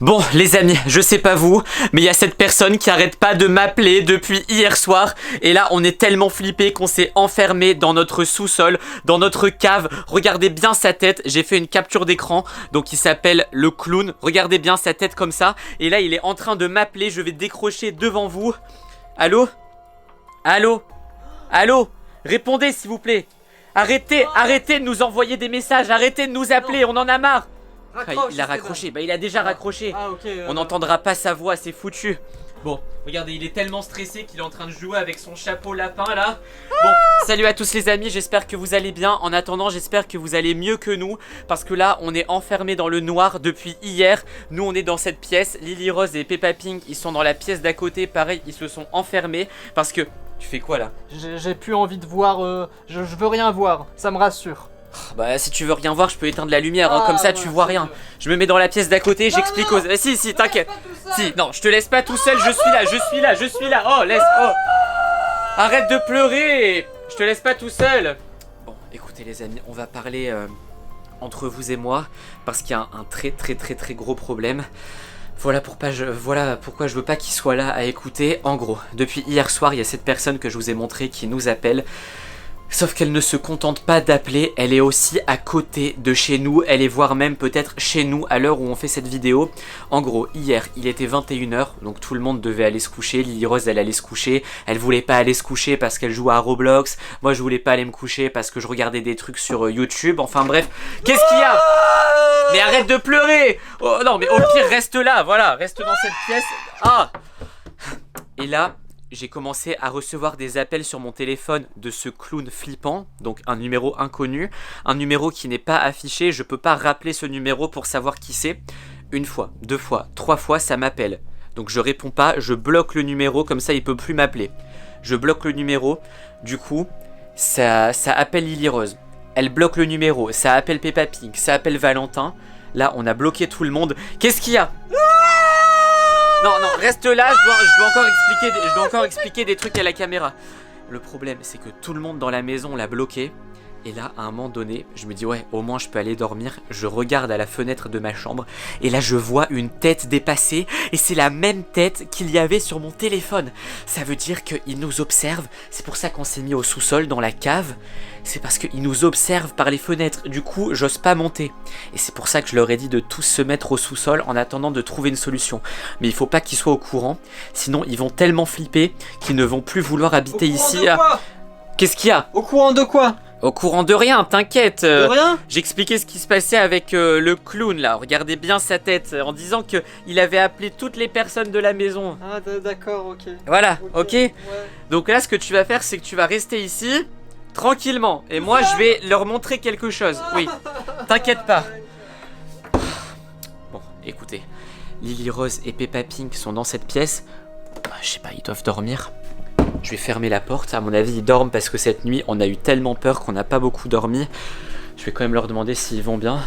Bon les amis, je sais pas vous, mais il y a cette personne qui arrête pas de m'appeler depuis hier soir. Et là on est tellement flippé qu'on s'est enfermé dans notre sous-sol, dans notre cave. Regardez bien sa tête, j'ai fait une capture d'écran. Donc il s'appelle le clown, regardez bien sa tête comme ça. Et là il est en train de m'appeler, je vais décrocher devant vous. Allô? Allô? Allô? Répondez s'il vous plaît. Arrêtez de nous envoyer des messages, arrêtez de nous appeler, on en a marre. Il a raccroché, bah il a déjà raccroché. On n'entendra pas sa voix, c'est foutu. Bon, regardez, il est tellement stressé qu'il est en train de jouer avec son chapeau lapin là. Bon, salut à tous les amis, j'espère que vous allez bien. En attendant, j'espère que vous allez mieux que nous. Parce que là, on est enfermés dans le noir depuis hier. Nous, on est dans cette pièce. Lily Rose et Peppa Pink, ils sont dans la pièce d'à côté. Pareil, ils se sont enfermés. Parce que... Tu fais quoi là? J'ai plus envie de voir, je veux rien voir, ça me rassure. Bah si tu veux rien voir, je peux éteindre la lumière, hein, comme ça tu vois rien. Je me mets dans la pièce d'à côté, j'explique aux... Si, t'inquiète. Si, non, je te laisse pas tout seul, je suis là. Oh, arrête de pleurer. Je te laisse pas tout seul. Bon, écoutez les amis, on va parler entre vous et moi, parce qu'il y a un très gros problème. Voilà pourquoi je veux pas qu'il soit là à écouter. En gros, depuis hier soir, il y a cette personne que je vous ai montré qui nous appelle. Sauf qu'elle ne se contente pas d'appeler, elle est aussi à côté de chez nous, elle est voire même peut-être chez nous à l'heure où on fait cette vidéo. En gros, hier, il était 21 h, donc tout le monde devait aller se coucher. Lily Rose, elle allait se coucher, elle voulait pas aller se coucher parce qu'elle joue à Roblox. Moi, je voulais pas aller me coucher parce que je regardais des trucs sur YouTube. Enfin bref, qu'est-ce qu'il y a? Mais arrête de pleurer! Oh non, mais au pire, reste là, voilà, reste dans cette pièce. Ah! Et là... j'ai commencé à recevoir des appels sur mon téléphone de ce clown flippant, donc un numéro inconnu, un numéro qui n'est pas affiché, je peux pas rappeler ce numéro pour savoir qui c'est. Une fois, deux fois, trois fois, ça m'appelle. Donc je réponds pas, je bloque le numéro, comme ça il peut plus m'appeler. Je bloque le numéro, du coup, ça appelle Lily Rose. Elle bloque le numéro, ça appelle Peppa Pink, ça appelle Valentin. Là, on a bloqué tout le monde. Qu'est-ce qu'il y a ? Non, reste là, je dois encore expliquer des trucs à la caméra. Le problème, c'est que tout le monde dans la maison l'a bloqué. Et là, à un moment donné, je me dis ouais, au moins je peux aller dormir. Je regarde à la fenêtre de ma chambre. Et là, je vois une tête dépasser. Et c'est la même tête qu'il y avait sur mon téléphone. Ça veut dire qu'il nous observe. C'est pour ça qu'on s'est mis au sous-sol, dans la cave. C'est parce qu'il nous observe par les fenêtres. Du coup, j'ose pas monter. Et c'est pour ça que je leur ai dit de tous se mettre au sous-sol en attendant de trouver une solution. Mais il faut pas qu'ils soient au courant. Sinon, ils vont tellement flipper qu'ils ne vont plus vouloir habiter ici. Qu'est-ce qu'il y a? Au courant de quoi? Au courant de rien, t'inquiète. De rien? J'expliquais ce qui se passait avec le clown là. Regardez bien sa tête en disant que il avait appelé toutes les personnes de la maison. Ah d'accord, ok. Voilà, ok. Ouais. Donc là, ce que tu vas faire, c'est que tu vas rester ici tranquillement. Et moi, je vais leur montrer quelque chose. Oui, t'inquiète pas. Bon, écoutez, Lily Rose et Peppa Pink sont dans cette pièce. Je sais pas, ils doivent dormir. Je vais fermer la porte, à mon avis ils dorment parce que cette nuit on a eu tellement peur qu'on n'a pas beaucoup dormi. Je vais quand même leur demander s'ils vont bien.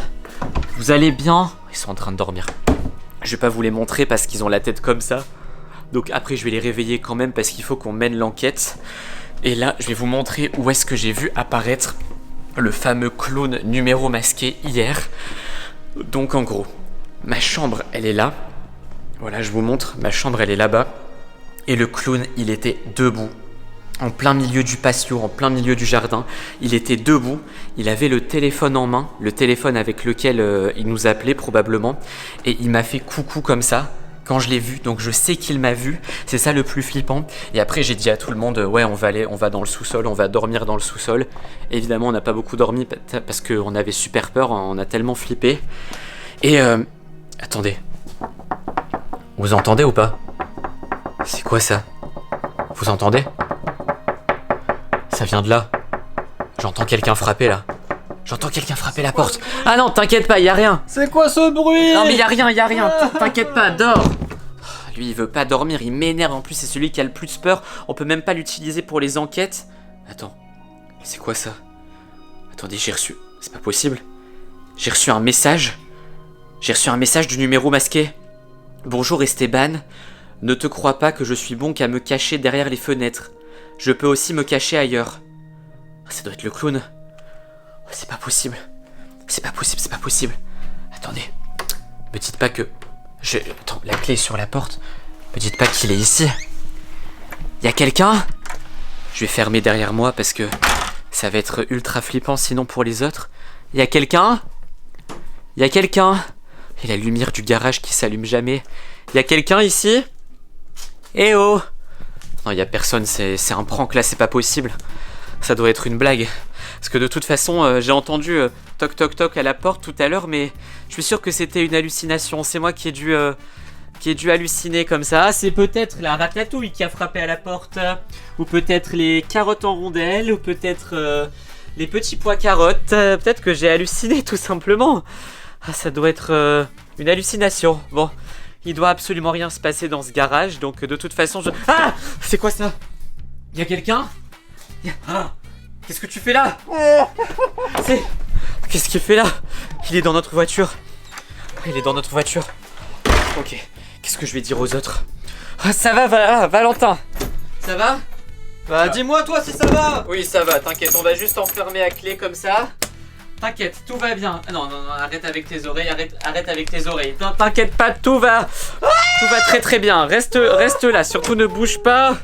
Vous allez bien? Ils sont en train de dormir. Je vais pas vous les montrer parce qu'ils ont la tête comme ça. Donc après je vais les réveiller quand même parce qu'il faut qu'on mène l'enquête. Et là je vais vous montrer où est-ce que j'ai vu apparaître le fameux clown numéro masqué hier. Donc en gros, ma chambre elle est là. Voilà, je vous montre, ma chambre elle est là-bas. Et le clown, il était debout, en plein milieu du patio, en plein milieu du jardin. Il était debout, il avait le téléphone en main, le téléphone avec lequel il nous appelait probablement. Et il m'a fait coucou comme ça, quand je l'ai vu. Donc je sais qu'il m'a vu, c'est ça le plus flippant. Et après j'ai dit à tout le monde, ouais on va dans le sous-sol, on va dormir dans le sous-sol. Évidemment on n'a pas beaucoup dormi parce qu'on avait super peur, on a tellement flippé. Et attendez, vous entendez ou pas ? C'est quoi ça? Vous entendez? Ça vient de là. J'entends quelqu'un frapper là. J'entends quelqu'un frapper la porte. Ah non, t'inquiète pas, y a rien. C'est quoi ce bruit? Non mais y a rien. T'inquiète pas, dors. Lui il veut pas dormir, il m'énerve. En plus c'est celui qui a le plus peur. On peut même pas l'utiliser pour les enquêtes. Attends, c'est quoi ça? Attendez, j'ai reçu... C'est pas possible. J'ai reçu un message. J'ai reçu un message du numéro masqué. Bonjour Esteban. Ne te crois pas que je suis bon qu'à me cacher derrière les fenêtres. Je peux aussi me cacher ailleurs. Ça doit être le clown. C'est pas possible. C'est pas possible. Attendez. Me dites pas que... Attends, la clé est sur la porte. Me dites pas qu'il est ici. Y a quelqu'un? Je vais fermer derrière moi parce que ça va être ultra flippant sinon pour les autres. Y a quelqu'un? Y a quelqu'un? Et la lumière du garage qui s'allume jamais. Y a quelqu'un ici? Eh oh! Non, y a personne, c'est un prank là, c'est pas possible. Ça doit être une blague. Parce que de toute façon, j'ai entendu toc toc toc à la porte tout à l'heure, mais je suis sûr que c'était une hallucination. C'est moi qui ai dû halluciner comme ça. C'est peut-être la ratatouille qui a frappé à la porte. Ou peut-être les carottes en rondelles. Ou peut-être les petits pois carottes. Peut-être que j'ai halluciné tout simplement. Ah, ça doit être une hallucination. Bon, il doit absolument rien se passer dans ce garage. Donc de toute façon, Ah! C'est quoi ça? Y a quelqu'un? Ah! Qu'est-ce que tu fais là? Qu'est-ce qu'il fait là? Il est dans notre voiture. Il est dans notre voiture. Ok. Qu'est-ce que je vais dire aux autres? Ah, ça va, Valentin? Ça va? Bah dis-moi toi si ça va. Oui, ça va, t'inquiète, on va juste enfermer à clé comme ça. T'inquiète, tout va bien. Ah, non, arrête avec tes oreilles, arrête avec tes oreilles. Non, t'inquiète pas, tout va très très bien. Reste là, surtout ne bouge pas.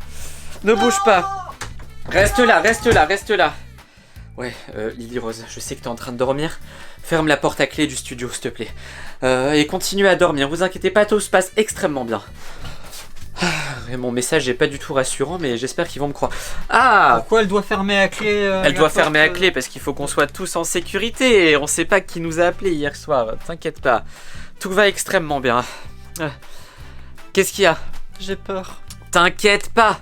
Ne bouge pas. Reste là. Ouais, Lily Rose, je sais que t'es en train de dormir. Ferme la porte à clé du studio, s'il te plaît. Et continue à dormir, vous inquiétez pas, tout se passe extrêmement bien. Et mon message est pas du tout rassurant, mais j'espère qu'ils vont me croire. Ah! Pourquoi elle doit fermer à clé Elle doit fermer à clé parce qu'il faut qu'on soit tous en sécurité. Et on sait pas qui nous a appelés hier soir, t'inquiète pas. Tout va extrêmement bien. Qu'est-ce qu'il y a? J'ai peur. T'inquiète pas.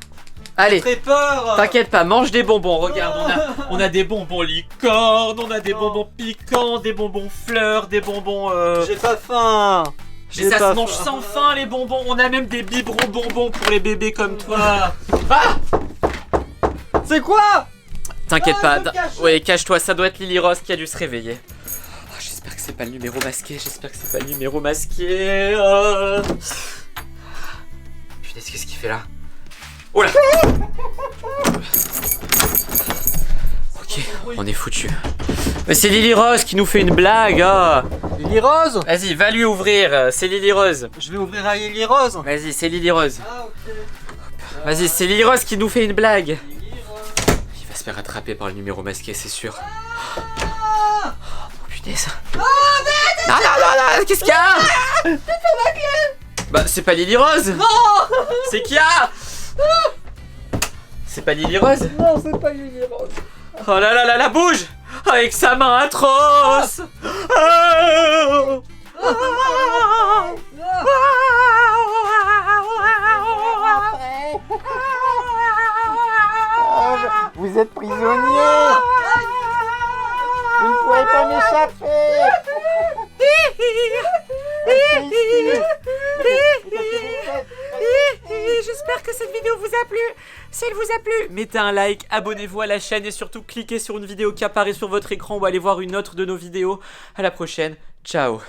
Allez, Très peur. t'inquiète pas, mange des bonbons. Regarde, on a des bonbons licorne, on a des bonbons piquants, des bonbons fleurs, des bonbons. J'ai pas faim. Mais ça se mange sans faim les bonbons. On a même des biberons bonbons pour les bébés comme toi. Ah! C'est quoi? T'inquiète Ah, pas. je me cache. Ouais, cache-toi. Ça doit être Lily Rose qui a dû se réveiller. Oh, j'espère que c'est pas le numéro masqué. Punaise, qu'est-ce qu'il fait là? Oh là! Ok, on est foutu. Mais c'est Lily Rose qui nous fait une blague. Oh. Lily Rose. Vas-y, va lui ouvrir. C'est Lily Rose. Je vais ouvrir à Lily Rose. Vas-y, c'est Lily Rose. Ah ok. Vas-y, c'est Lily Rose qui nous fait une blague. Lily Rose. Il va se faire attraper par le numéro masqué, c'est sûr. Ah. Oh punaise. Non, qu'est-ce qu'il y a? J'ai fait ma clé. Bah, c'est pas Lily Rose. Non. C'est qui a? C'est pas Lily Rose. Non, c'est pas Lily Rose. Oh là là là là, bouge. Avec sa main atroce. Oh. Vous êtes prisonnier. Vous ne pouvez pas m'échapper. J'espère que cette vidéo vous a plu. Si elle vous a plu, mettez un like, abonnez-vous à la chaîne et surtout cliquez sur une vidéo qui apparaît sur votre écran ou allez voir une autre de nos vidéos. À la prochaine, ciao.